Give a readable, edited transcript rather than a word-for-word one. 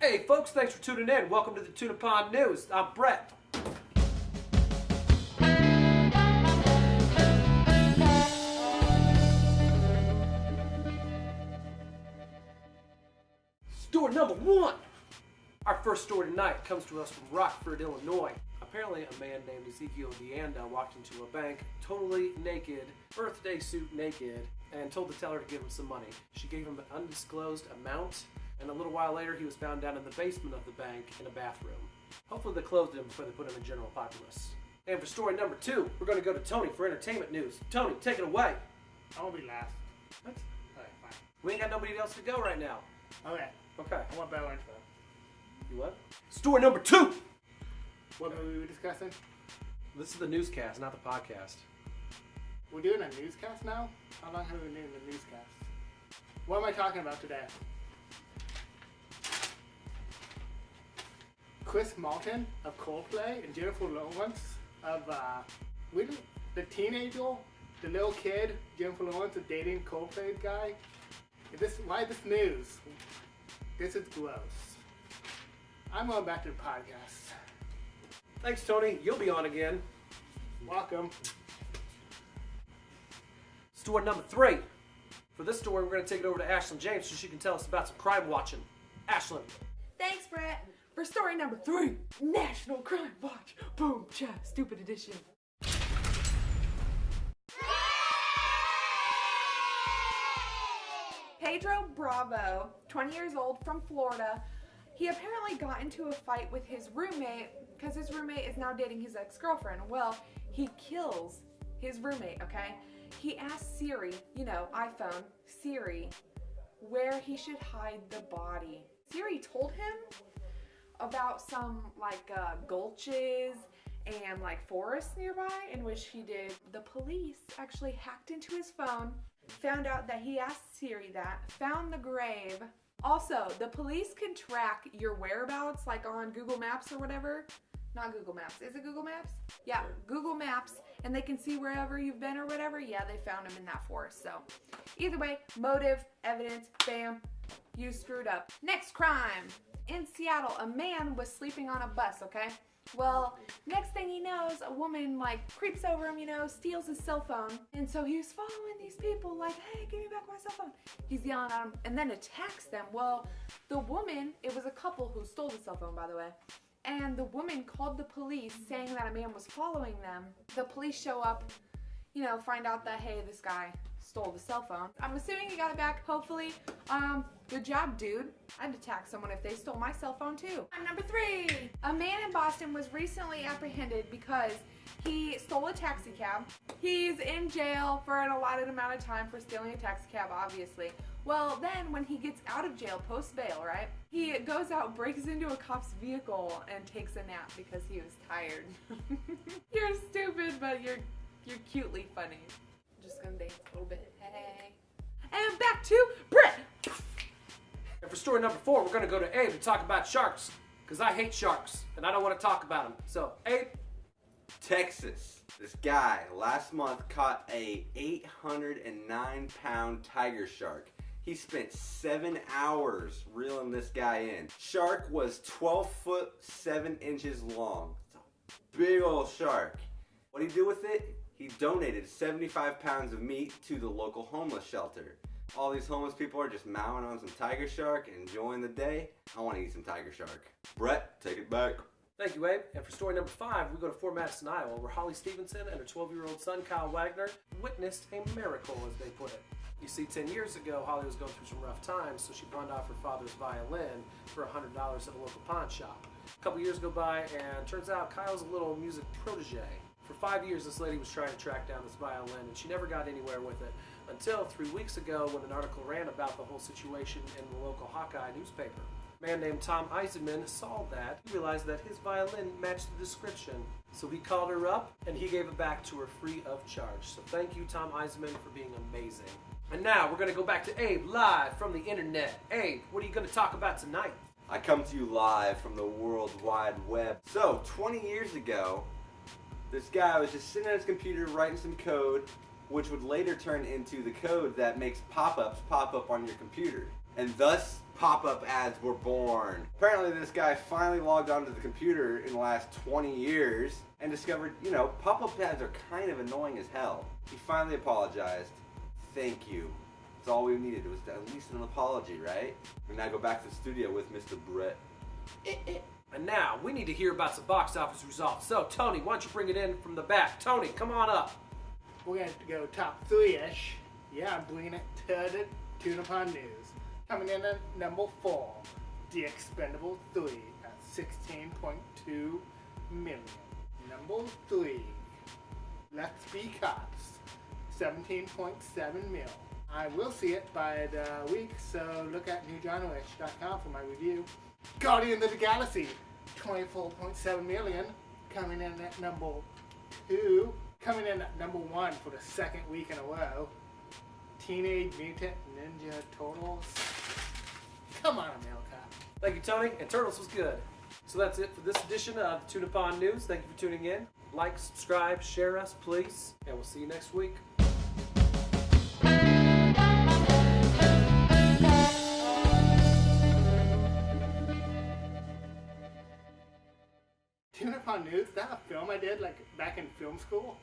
Hey folks, thanks for tuning in. Welcome to the Tuna Pond News. I'm Brett. Story number one. Our first story tonight comes to us from Rockford, Illinois. Apparently a man named Ezekiel Deanda walked into a bank totally naked, birthday suit naked, and told the teller to give him some money. She gave him an undisclosed amount, and a little while later he was found down in the basement of the bank in a bathroom. Hopefully they closed him before they put him in general populace. And for story number two, we're going to go to Tony for entertainment news. Tony, take it away. I won't be last. What? Alright, fine. We ain't got nobody else to go right now. Okay. Okay. I want better intro. You what? Story number two! What movie are we discussing? This is the newscast, not the podcast. We're doing a newscast now? How long have we been doing the newscast? What am I talking about today? Chris Martin of Coldplay and Jennifer Lawrence of the teenager, the little kid, Jennifer Lawrence is dating Coldplay's guy. Why this news? This is gross. I'm going back to the podcast. Thanks, Tony. You'll be on again. Welcome. Story number three. For this story, we're going to take it over to Ashlyn James so she can tell us about some crime watching. Ashlyn. Thanks, Brett. For story number three, National Crime Watch. Boom, cha, stupid edition. Pedro Bravo, 20 years old, from Florida. He apparently got into a fight with his roommate because his roommate is now dating his ex-girlfriend. Well, he kills his roommate, okay? He asked Siri, iPhone, Siri, where he should hide the body. Siri told him about some gulches and forests nearby in which he did. The police actually hacked into his phone, found out that he asked Siri that, found the grave. Also, the police can track your whereabouts on Google Maps or whatever. Not Google Maps. Is it Google Maps? Yeah, Google Maps, and they can see wherever you've been or whatever. Yeah, they found him in that forest. So, either way, motive, evidence, bam, you screwed up. Next crime. In Seattle, a man was sleeping on a bus, okay? Well, next thing he knows, a woman creeps over him, steals his cell phone. And so he was following these people hey, give me back my cell phone. He's yelling at them and then attacks them. Well, the woman, it was a couple who stole the cell phone, by the way. And the woman called the police saying that a man was following them. The police show up, find out that, hey, this guy stole the cell phone. I'm assuming he got it back, hopefully. Good job, dude. I'd attack someone if they stole my cell phone too. Number three, a man in Boston was recently apprehended because he stole a taxi cab. He's in jail for an allotted amount of time for stealing a taxi cab, obviously. Well, then when he gets out of jail, post bail, right? He goes out, breaks into a cop's vehicle, and takes a nap because he was tired. You're stupid, but you're cutely funny. I'm just gonna dance a little bit. Hey. And back to Brett. And for story number four, we're going to go to Abe to talk about sharks. Because I hate sharks, and I don't want to talk about them. So, Abe. Texas. This guy last month caught a 809-pound tiger shark. He spent 7 hours reeling this guy in. Shark was 12 foot 7 inches long. It's a big old shark. What did he do with it? He donated 75 pounds of meat to the local homeless shelter. All these homeless people are just mowing on some tiger shark and enjoying the day. I want to eat some tiger shark. Brett, take it back. Thank you, Abe. And for story number five, we go to Fort Madison, Iowa, where Holly Stevenson and her 12-year-old son, Kyle Wagner, witnessed a miracle, as they put it. You see, 10 years ago, Holly was going through some rough times, so she pawned off her father's violin for $100 at a local pawn shop. A couple years go by, and turns out Kyle's a little music protege. For 5 years, this lady was trying to track down this violin, and she never got anywhere with it. Until 3 weeks ago, when an article ran about the whole situation in the local Hawkeye newspaper. A man named Tom Eisenman saw that. He realized that his violin matched the description. So he called her up, and he gave it back to her free of charge. So thank you, Tom Eisenman, for being amazing. And now, we're going to go back to Abe, live from the internet. Abe, what are you going to talk about tonight? I come to you live from the World Wide Web. So, 20 years ago, this guy was just sitting at his computer writing some code which would later turn into the code that makes pop-ups pop up on your computer. And thus, pop-up ads were born. Apparently this guy finally logged onto the computer in the last 20 years and discovered, pop-up ads are kind of annoying as hell. He finally apologized. Thank you. That's all we needed, was at least an apology, right? We now go back to the studio with Mr. Brett. And now, we need to hear about some box office results. So, Tony, why don't you bring it in from the back? Tony, come on up. We're going to go top 3-ish. Yeah, I'm bringing it to the Tuna Pond News. Coming in at number 4, The Expendable 3 at 16.2 million. Number 3, Let's Be Cops, 17.7 mil. I will see it by the week, so look at newgenreish.com for my review. Guardians of the Galaxy, 24.7 million, coming in at number 2. Coming in at number 1 for the second week in a row, Teenage Mutant Ninja Turtles. Come on, America. Thank you, Tony. And Turtles was good. So that's it for this edition of the Tuna Pond News. Thank you for tuning in. Like, subscribe, share us, please. And we'll see you next week. Tuna Pond News, that a film I did back in film school?